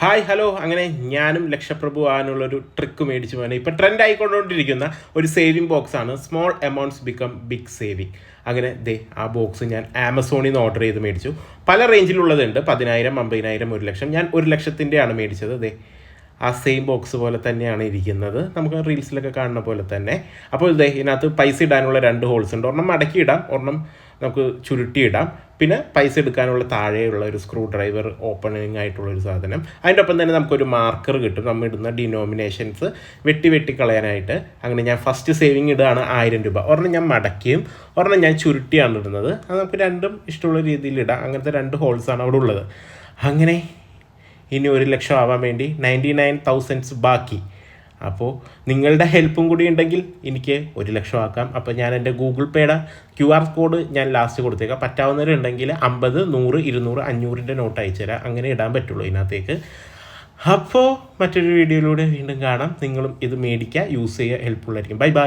Hi hello അങ്ങനെ ഞാനും Lakshaprabhu ആകാനുള്ളൊരു trick മേടിച്ചു പോകാൻ ഇപ്പോൾ ട്രെൻഡ് ആയിക്കൊണ്ടുകൊണ്ടിരിക്കുന്ന ഒരു സേവിങ് ബോക്സാണ് small amounts become big saving. അങ്ങനെ ആ ബോക്സ് ഞാൻ ആമസോണിൽ നിന്ന് ഓർഡർ ചെയ്ത് മേടിച്ചു. പല റേഞ്ചിലുള്ളതുണ്ട്, 10,000, 50,000, 1,00,000. ഞാൻ 1,00,000-ൻ്റെയാണ് മേടിച്ചത്. ആ സെയിം ബോക്സ് പോലെ തന്നെയാണ് ഇരിക്കുന്നത്, നമുക്ക് റീൽസിലൊക്കെ കാണുന്ന പോലെ തന്നെ. അപ്പോൾ ഇതിനകത്ത് പൈസ ഇടാനുള്ള 2 ഹോൾസ് ഉണ്ട്. ഒരെണ്ണം മടക്കി ഇടാം, ഒരെണ്ണം നമുക്ക് ചുരുട്ടിയിടാം. പിന്നെ പൈസ എടുക്കാനുള്ള താഴെയുള്ള ഒരു സ്ക്രൂ ഡ്രൈവർ ഓപ്പണിംഗ് ആയിട്ടുള്ളൊരു സാധനം. അതിൻ്റെ ഒപ്പം തന്നെ നമുക്കൊരു മാർക്കർ കിട്ടും, നമ്മൾ ഇടുന്ന ഡിനോമിനേഷൻസ് വെട്ടി കളയാനായിട്ട്. അങ്ങനെ ഞാൻ ഫസ്റ്റ് സേവിങ് ഇടുകയാണ് 1000 രൂപ. ഒരെണ്ണം ഞാൻ മടക്കിയും ഒരെണ്ണം ഞാൻ ചുരുട്ടിയാണ് ഇടുന്നത്. അത് നമുക്ക് രണ്ടും ഇഷ്ടമുള്ള രീതിയിൽ ഇടാം. അങ്ങനത്തെ 2 ഹോൾസാണ് അവിടെ ഉള്ളത്. അങ്ങനെ ഇനി 1,00,000 ആവാൻ വേണ്ടി 99,000 ബാക്കി. അപ്പോൾ നിങ്ങളുടെ ഹെൽപ്പും കൂടി ഉണ്ടെങ്കിൽ എനിക്ക് 1,00,000 ആക്കാം. അപ്പോൾ ഞാൻ എൻ്റെ ഗൂഗിൾ പേയുടെ QR കോഡ് ഞാൻ ലാസ്റ്റ് കൊടുത്തേക്കാം. പറ്റാവുന്നവരുണ്ടെങ്കിൽ 50, 100, 200, 500 നോട്ട് അയച്ചു തരാം. അങ്ങനെ ഇടാൻ പറ്റുള്ളൂ ഇതിനകത്തേക്ക്. അപ്പോൾ മറ്റൊരു വീഡിയോയിലൂടെ വീണ്ടും കാണാം. നിങ്ങളും ഇത് മേടിക്കുക, യൂസ് ചെയ്യുക, ഹെൽപ്ഫുള്ളായിരിക്കും. ബൈ.